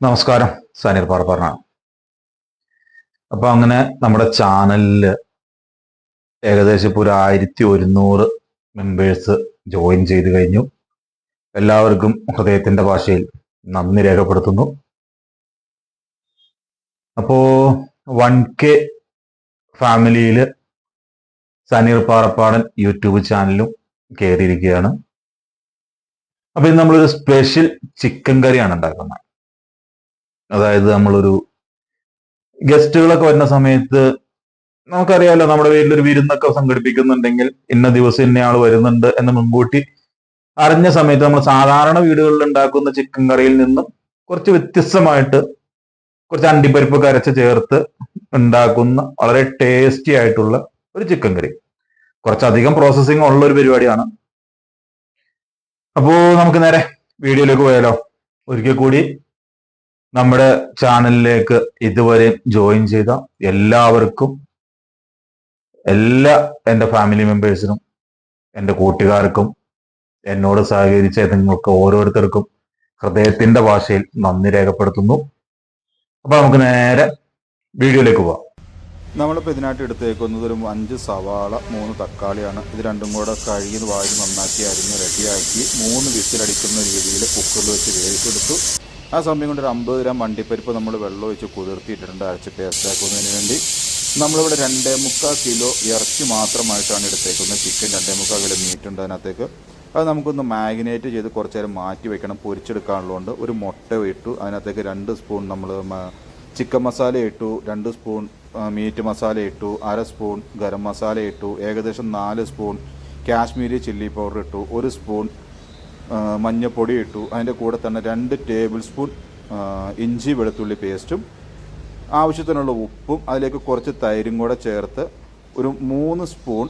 നമസ്കാരം, സനീർ പാറപ്പാറ. അപ്പൊ അങ്ങനെ നമ്മുടെ ചാനലില് ഏകദേശം ഇപ്പോൾ ഒരു 1100 മെമ്പേഴ്സ് ജോയിൻ ചെയ്ത് കഴിഞ്ഞു. എല്ലാവർക്കും ഹൃദയത്തിന്റെ ഭാഷയിൽ നന്ദി രേഖപ്പെടുത്തുന്നു. അപ്പോ 1K ഫാമിലിയിൽ സനീർ പാറപ്പാടൻ യൂട്യൂബ് ചാനലും കയറിയിരിക്കുകയാണ്. അപ്പൊ ഇന്ന് നമ്മളൊരു സ്പെഷ്യൽ ചിക്കൻ കറിയാണ് ഉണ്ടാക്കുന്നത്. അതായത് നമ്മളൊരു ഗസ്റ്റുകളൊക്കെ വരുന്ന സമയത്ത് നമുക്കറിയാലോ, നമ്മുടെ വീട്ടിലൊരു വിരുന്നൊക്കെ സംഘടിപ്പിക്കുന്നുണ്ടെങ്കിൽ ഇന്ന ദിവസം ഇന്നയാൾ വരുന്നുണ്ട് എന്ന് മുൻകൂട്ടി അറിഞ്ഞ സമയത്ത് നമ്മൾ സാധാരണ വീടുകളിൽ ഉണ്ടാക്കുന്ന ചിക്കൻ കറിയിൽ നിന്നും കുറച്ച് വ്യത്യസ്തമായിട്ട് കുറച്ച് അണ്ടിപ്പരിപ്പൊക്കെ അരച്ച് ചേർത്ത് ഉണ്ടാക്കുന്ന വളരെ ടേസ്റ്റി ആയിട്ടുള്ള ഒരു ചിക്കൻ കറി. കുറച്ചധികം പ്രോസസ്സിംഗ് ഉള്ള ഒരു പരിപാടിയാണ്. അപ്പോ നമുക്ക് നേരെ വീഡിയോയിലേക്ക് പോയാലോ. ഒരിക്കൽ കൂടി നമ്മുടെ ചാനലിലേക്ക് ഇതുവരെ ജോയിൻ ചെയ്ത എല്ലാവർക്കും, എല്ലാ എൻ്റെ ഫാമിലി മെമ്പേഴ്സിനും, എൻ്റെ കൂട്ടുകാർക്കും, എന്നോട് സഹകരിച്ച നിങ്ങൾക്ക് ഓരോരുത്തർക്കും ഹൃദയത്തിന്റെ ഭാഷയിൽ നന്ദി രേഖപ്പെടുത്തുന്നു. അപ്പൊ നമുക്ക് നേരെ വീഡിയോയിലേക്ക് പോവാം. നമ്മളിപ്പോൾ ഇതിനായിട്ട് എടുത്തേക്കുന്നത് ഒരു 5 സവാള 3 തക്കാളിയാണ്. ഇത് രണ്ടും കൂടെ കഴുകി വാരി നന്നാക്കി അരിഞ്ഞ് റെഡിയാക്കി 3 വിസിലടിക്കുന്ന രീതിയിൽ കുക്കറിൽ വെച്ച് വേവിച്ചെടുത്തു. ആ സമയം കൊണ്ട് ഒരു 50 ഗ്രാം വണ്ടിപ്പരിപ്പ് നമ്മൾ വെള്ളം ഒഴിച്ച് കുതിർത്തിയിട്ടുണ്ട് അരച്ച് പേസ്റ്റാക്കുന്നതിന് വേണ്ടി. നമ്മളിവിടെ 2.25 കിലോ ഇറച്ചി മാത്രമായിട്ടാണ് എടുത്തേക്കുന്നത്. ചിക്കൻ 2.25 കിലോ മീറ്റ് ഉണ്ട് അതിനകത്തേക്ക്. അത് നമുക്കൊന്ന് മാഗ്നേറ്റ് ചെയ്ത് കുറച്ച് നേരം മാറ്റി വെക്കണം, പൊരിച്ചെടുക്കാനുള്ളതുകൊണ്ട്. ഒരു മുട്ട ഇട്ടു, അതിനകത്തേക്ക് 2 സ്പൂൺ നമ്മൾ ചിക്കൻ മസാല ഇട്ടു, 2 സ്പൂൺ മീറ്റ് മസാല ഇട്ടു, 1/2 സ്പൂൺ ഗരം മസാല ഇട്ടു, ഏകദേശം 4 സ്പൂൺ കാശ്മീരി ചില്ലി പൗഡർ ഇട്ടു, 1 സ്പൂൺ മഞ്ഞൾപ്പൊടി ഇട്ടു. അതിൻ്റെ കൂടെ തന്നെ 2 ടേബിൾ സ്പൂൺ ഇഞ്ചി വെളുത്തുള്ളി പേസ്റ്റും, ആവശ്യത്തിനുള്ള ഉപ്പും, അതിലേക്ക് കുറച്ച് തൈരും കൂടെ ചേർത്ത് ഒരു 3 സ്പൂൺ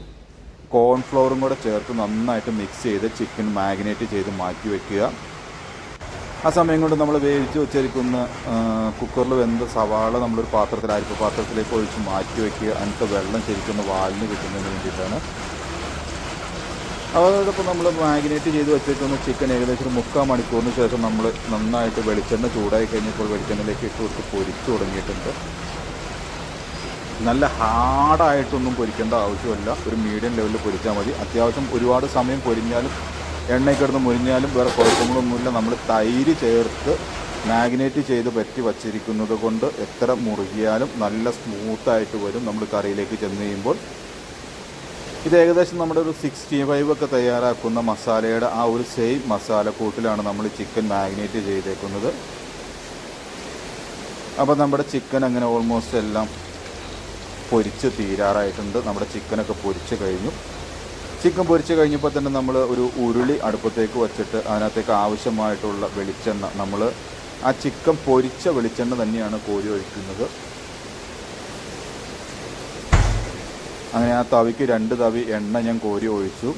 കോൺഫ്ലവറും കൂടെ ചേർത്ത് നന്നായിട്ട് മിക്സ് ചെയ്ത് ചിക്കൻ മാഗ്നേറ്റ് ചെയ്ത് മാറ്റി വയ്ക്കുക. ആ സമയം കൊണ്ട് നമ്മൾ വേവിച്ച് വെച്ചിരിക്കുന്ന കുക്കറിൽ വെന്ത സവാള നമ്മളൊരു പാത്രത്തിൽ, അരിപ്പ് പാത്രത്തിലേക്ക് ഒഴിച്ച് മാറ്റി വയ്ക്കുക. അതിനകത്ത് വെള്ളം ശരിക്കും വാലിന് കിട്ടുന്നതിന് വേണ്ടിയിട്ടാണ്. അതോടൊപ്പം നമ്മൾ മാഗ്നേറ്റ് ചെയ്ത് വെച്ചിരിക്കുന്ന ചിക്കൻ ഏകദേശം 3/4 മണിക്കൂറിന് ശേഷം നമ്മൾ നന്നായിട്ട് വെളിച്ചെണ്ണ ചൂടായി കഴിഞ്ഞപ്പോൾ വെളിച്ചെണ്ണയിലേക്ക് ഇട്ട് കൊടുത്ത് പൊരിച്ചു തുടങ്ങിയിട്ടുണ്ട്. നല്ല ഹാർഡായിട്ടൊന്നും പൊരിക്കേണ്ട ആവശ്യമില്ല, ഒരു മീഡിയം ലെവലിൽ പൊരിച്ചാൽ മതി. അത്യാവശ്യം ഒരുപാട് സമയം പൊരിഞ്ഞാലും എണ്ണയിൽ കിടന്ന് മുരിഞ്ഞാലും വേറെ കുഴപ്പങ്ങളൊന്നുമില്ല. നമ്മൾ തൈര് ചേർത്ത് മാഗ്നേറ്റ് ചെയ്ത് പറ്റി വച്ചിരിക്കുന്നത് കൊണ്ട് എത്ര മുറുകിയാലും നല്ല സ്മൂത്തായിട്ട് വരും നമ്മൾ കറിയിലേക്ക് ചെന്ന് കഴിയുമ്പോൾ. ഇത് ഏകദേശം നമ്മുടെ ഒരു 65 ഒക്കെ തയ്യാറാക്കുന്ന മസാലയുടെ ആ ഒരു സെയിം മസാലക്കൂട്ടിലാണ് നമ്മൾ ചിക്കൻ മാഗ്നേറ്റ് ചെയ്തേക്കുന്നത്. അപ്പോൾ നമ്മുടെ ചിക്കൻ അങ്ങനെ ഓൾമോസ്റ്റ് എല്ലാം പൊരിച്ച് തീരാറായിട്ടുണ്ട്. നമ്മുടെ ചിക്കനൊക്കെ പൊരിച്ച് കഴിഞ്ഞു. ചിക്കൻ പൊരിച്ച് കഴിഞ്ഞപ്പോൾ തന്നെ നമ്മൾ ഒരു ഉരുളി അടുപ്പത്തേക്ക് വച്ചിട്ട് അതിനകത്തേക്ക് ആവശ്യമായിട്ടുള്ള വെളിച്ചെണ്ണ, നമ്മൾ ആ ചിക്കൻ പൊരിച്ച വെളിച്ചെണ്ണ തന്നെയാണ് കോരി ഒഴിക്കുന്നത്. അങ്ങനെ ആ തവിക്ക് 2 തവി എണ്ണ ഞാൻ കോരി ഒഴിച്ചു.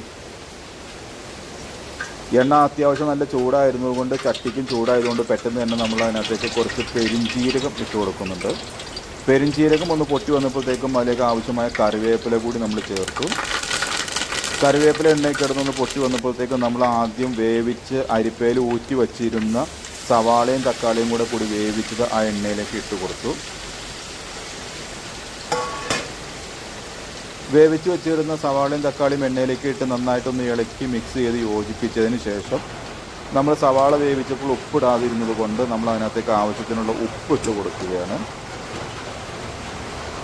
എണ്ണ അത്യാവശ്യം നല്ല ചൂടായിരുന്നത് കൊണ്ട്, ചട്ടിക്കും ചൂടായതുകൊണ്ട് പെട്ടെന്ന് തന്നെ നമ്മൾ അതിനകത്തേക്ക് കുറച്ച് പെരിഞ്ചീരകം ഇട്ട് കൊടുക്കുന്നുണ്ട്. പെരിഞ്ചീരകം ഒന്ന് പൊട്ടി വന്നപ്പോഴത്തേക്കും അതിലേക്ക് ആവശ്യമായ കറിവേപ്പില കൂടി നമ്മൾ ചേർത്തു. കറിവേപ്പില എണ്ണയിൽ കിടന്നൊന്ന് പൊട്ടി വന്നപ്പോഴത്തേക്കും നമ്മൾ ആദ്യം വേവിച്ച് അരിപ്പയിൽ ഊറ്റി വച്ചിരുന്ന സവാളയും തക്കാളിയും കൂടി വേവിച്ചത് ആ എണ്ണയിലേക്ക് ഇട്ട് കൊടുത്തു. വേവിച്ച് വെച്ചിരുന്ന സവാളയും തക്കാളിയും എണ്ണയിലേക്ക് ഇട്ട് നന്നായിട്ടൊന്ന് ഇളക്കി മിക്സ് ചെയ്ത് യോജിപ്പിച്ചതിന് ശേഷം, നമ്മൾ സവാള വേവിച്ചപ്പോൾ ഉപ്പിടാതിരുന്നത് കൊണ്ട് നമ്മൾ അതിനകത്തേക്ക് ആവശ്യത്തിനുള്ള ഉപ്പിട്ട് കൊടുക്കുകയാണ്.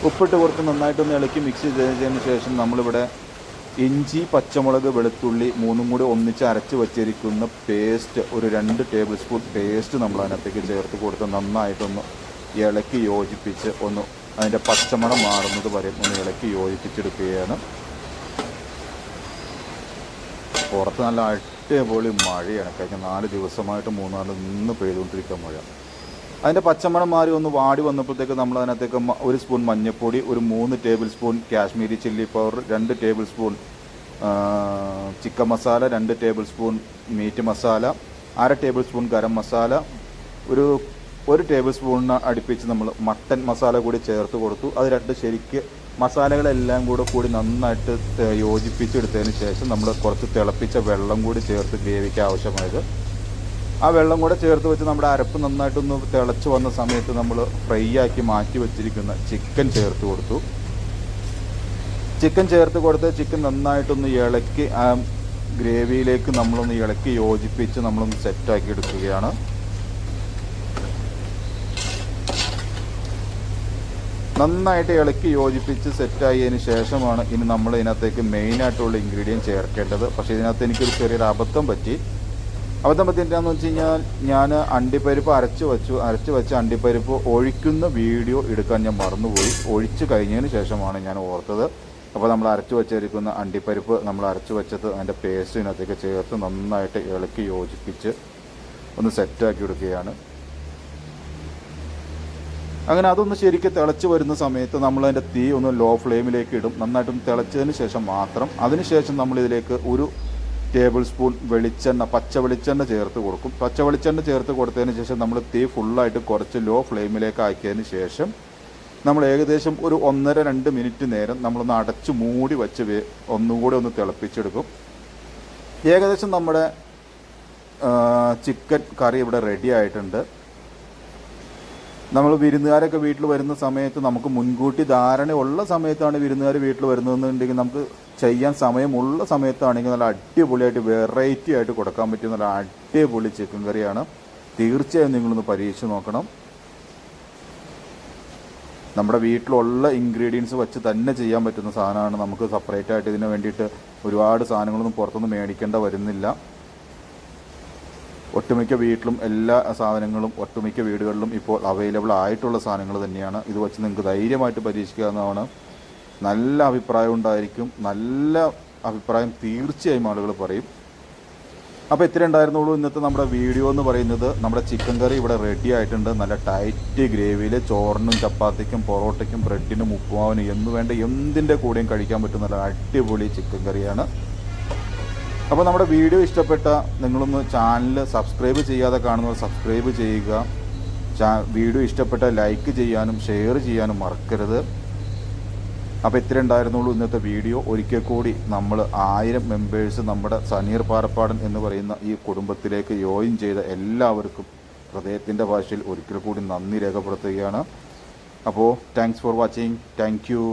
ഉപ്പിട്ട് കൊടുത്ത് നന്നായിട്ടൊന്ന് ഇളക്കി മിക്സ് ചെയ്തതിന് ശേഷം നമ്മളിവിടെ ഇഞ്ചി, പച്ചമുളക്, വെളുത്തുള്ളി 3ഉം കൂടി ഒന്നിച്ച് അരച്ച് വച്ചിരിക്കുന്ന പേസ്റ്റ്, ഒരു 2 ടേബിൾ സ്പൂൺ പേസ്റ്റ് നമ്മൾ അതിനകത്തേക്ക് ചേർത്ത് കൊടുത്ത് നന്നായിട്ടൊന്ന് ഇളക്കി യോജിപ്പിച്ച് ഒന്ന് അതിൻ്റെ പച്ചമണം മാറുന്നത് വരെ ഒന്ന് ഇളക്കി യോജിപ്പിച്ചെടുക്കുകയാണ്. പുറത്ത് നല്ല അടിപൊളി മഴയാണ്. കഴിഞ്ഞ 4 ദിവസമായിട്ട് മൂന്നാറിൽ നിന്ന് പെയ്തുകൊണ്ടിരിക്കുന്ന മഴ. അതിൻ്റെ പച്ചമണം മാറി ഒന്ന് വാടി വന്നപ്പോഴത്തേക്ക് നമ്മൾ അതിനകത്തേക്ക് 1 സ്പൂൺ മഞ്ഞൾപ്പൊടി, ഒരു 3 tablespoon Kashmiri chilli powder, 2 tablespoon chicken masala, 2 tablespoon meat masala, 1/2 tablespoon garam masala, ഒരു ടേബിൾ സ്പൂണിന് അടുപ്പിച്ച് നമ്മൾ മട്ടൻ മസാല കൂടി ചേർത്ത് കൊടുത്തു. അത് 2 ശരിക്ക് മസാലകളെല്ലാം കൂടി നന്നായിട്ട് യോജിപ്പിച്ചെടുത്തതിന് ശേഷം നമ്മൾ കുറച്ച് തിളപ്പിച്ച വെള്ളം കൂടി ചേർത്ത് ഗ്രേവിക്ക് ആവശ്യമായത് ആ വെള്ളം കൂടെ ചേർത്ത് വെച്ച് നമ്മുടെ അരപ്പ് നന്നായിട്ടൊന്ന് തിളച്ച് വന്ന സമയത്ത് നമ്മൾ ഫ്രൈ ആക്കി മാറ്റി വെച്ചിരിക്കുന്ന ചിക്കൻ ചേർത്ത് കൊടുത്തു. ചിക്കൻ ചേർത്ത് കൊടുത്ത് ചിക്കൻ നന്നായിട്ടൊന്ന് ഇളക്കി ആ ഗ്രേവിയിലേക്ക് നമ്മളൊന്ന് ഇളക്കി യോജിപ്പിച്ച് നമ്മളൊന്ന് സെറ്റാക്കി എടുക്കുകയാണ്. നന്നായിട്ട് ഇളക്കി യോജിപ്പിച്ച് സെറ്റായതിന് ശേഷമാണ് ഇനി നമ്മൾ ഇതിനകത്തേക്ക് മെയിനായിട്ടുള്ള ഇൻഗ്രീഡിയൻറ്റ് ചേർക്കേണ്ടത്. പക്ഷേ ഇതിനകത്ത് എനിക്കൊരു ചെറിയൊരു അബദ്ധം പറ്റി. എന്താണെന്ന് വെച്ച് കഴിഞ്ഞാൽ ഞാൻ അണ്ടിപ്പരിപ്പ് അരച്ച് വെച്ച് അണ്ടിപ്പരിപ്പ് ഒഴിക്കുന്ന വീഡിയോ എടുക്കാൻ ഞാൻ മറന്നുപോയി. ഒഴിച്ച് കഴിഞ്ഞതിന് ശേഷമാണ് ഞാൻ ഓർത്തത്. അപ്പോൾ നമ്മൾ അരച്ച് വെച്ചിരിക്കുന്ന അണ്ടിപ്പരിപ്പ് നമ്മൾ അരച്ച് വെച്ചത് അതിൻ്റെ പേസ്റ്റ് ഇതിനകത്തേക്ക് ചേർത്ത് നന്നായിട്ട് ഇളക്കി യോജിപ്പിച്ച് ഒന്ന് സെറ്റാക്കി എടുക്കുകയാണ്. അങ്ങനെ അതൊന്ന് ശരിക്കും തിളച്ച് വരുന്ന സമയത്ത് നമ്മളതിൻ്റെ തീ ഒന്ന് ലോ ഫ്ലെയിമിലേക്ക് ഇടും. നന്നായിട്ടൊന്ന് തിളച്ചതിന് ശേഷം മാത്രം. അതിനുശേഷം നമ്മളിതിലേക്ക് 1 ടേബിൾ സ്പൂൺ പച്ച വെളിച്ചെണ്ണ ചേർത്ത് കൊടുക്കും. പച്ച വെളിച്ചെണ്ണ ചേർത്ത് കൊടുത്തതിന് ശേഷം നമ്മൾ തീ ഫുള്ളായിട്ട് കുറച്ച് ലോ ഫ്ലെയിമിലേക്ക് ആക്കിയതിന് ശേഷം നമ്മൾ ഏകദേശം ഒരു 1-2 മിനിറ്റ് നേരം നമ്മളൊന്ന് അടച്ച് മൂടി വെച്ച് ഒന്നുകൂടി ഒന്ന് തിളപ്പിച്ചെടുക്കും. ഏകദേശം നമ്മുടെ ചിക്കൻ കറി ഇവിടെ റെഡി ആയിട്ടുണ്ട്. നമ്മൾ വിരുന്നുകാരൊക്കെ വീട്ടിൽ വരുന്ന സമയത്ത് നമുക്ക് മുൻകൂട്ടി ധാരണയുള്ള സമയത്താണ് വിരുന്നുകാർ വീട്ടിൽ വരുന്നതെന്നുണ്ടെങ്കിൽ നമുക്ക് ചെയ്യാൻ സമയമുള്ള സമയത്താണെങ്കിൽ നല്ല അടിപൊളിയായിട്ട് വെറൈറ്റി ആയിട്ട് കൊടുക്കാൻ പറ്റിയ നല്ല അടിപൊളി ചിക്കൻ കറിയാണ്. തീർച്ചയായും നിങ്ങളൊന്ന് പരീക്ഷിച്ച് നോക്കണം. നമ്മുടെ വീട്ടിലുള്ള ഇൻഗ്രീഡിയൻസ് വെച്ച് തന്നെ ചെയ്യാൻ പറ്റുന്ന സാധനമാണ്. നമുക്ക് സെപ്പറേറ്റ് ആയിട്ട് ഇതിന് വേണ്ടിയിട്ട് ഒരുപാട് സാധനങ്ങളൊന്നും പുറത്തുനിന്ന് മേടിക്കേണ്ട വരുന്നില്ല. ഒട്ടുമിക്ക വീട്ടിലും എല്ലാ സാധനങ്ങളും ഒട്ടുമിക്ക വീടുകളിലും ഇപ്പോൾ അവൈലബിൾ ആയിട്ടുള്ള സാധനങ്ങൾ തന്നെയാണ്. ഇത് വെച്ച് നിങ്ങൾക്ക് ധൈര്യമായിട്ട് പരീക്ഷിക്കാവുന്നതാണ്. നല്ല അഭിപ്രായം ഉണ്ടായിരിക്കും. നല്ല അഭിപ്രായം തീർച്ചയായും ആളുകൾ പറയും. അപ്പോൾ ഇത്ര ഉണ്ടായിരുന്നുള്ളൂ ഇന്നത്തെ നമ്മുടെ വീഡിയോ എന്ന് പറയുന്നത്. നമ്മുടെ ചിക്കൻ കറി ഇവിടെ റെഡി ആയിട്ടുണ്ട്. നല്ല ടൈറ്റ് ഗ്രേവിയിൽ ചോറിനും ചപ്പാത്തിക്കും പൊറോട്ടയ്ക്കും ബ്രെഡിനും ഉപ്പുമാവിനും എന്ന് വേണ്ട എന്തിൻ്റെ കൂടെയും കഴിക്കാൻ പറ്റുന്ന നല്ല അടിപൊളി ചിക്കൻ കറിയാണ്. അപ്പോൾ നമ്മുടെ വീഡിയോ ഇഷ്ടപ്പെട്ട നിങ്ങളൊന്ന് ചാനൽ സബ്സ്ക്രൈബ് ചെയ്യാതെ കാണുന്നവർ സബ്സ്ക്രൈബ് ചെയ്യുക. വീഡിയോ ഇഷ്ടപ്പെട്ട ലൈക്ക് ചെയ്യാനും ഷെയർ ചെയ്യാനും മറക്കരുത്. അപ്പോൾ ഇത്ര ഉണ്ടായിരുന്നുള്ളൂ ഇന്നത്തെ വീഡിയോ. ഒരിക്കൽ കൂടി നമ്മൾ 1000 മെമ്പേഴ്സ് നമ്മുടെ സനീർ പാറപ്പാടൻ എന്ന് പറയുന്ന ഈ കുടുംബത്തിലേക്ക് ജോയിൻ ചെയ്ത എല്ലാവർക്കും ഹൃദയത്തിൻ്റെ ഭാഷയിൽ ഒരിക്കൽ കൂടി നന്ദി രേഖപ്പെടുത്തുകയാണ്. അപ്പോൾ thanks for watching. Thank you.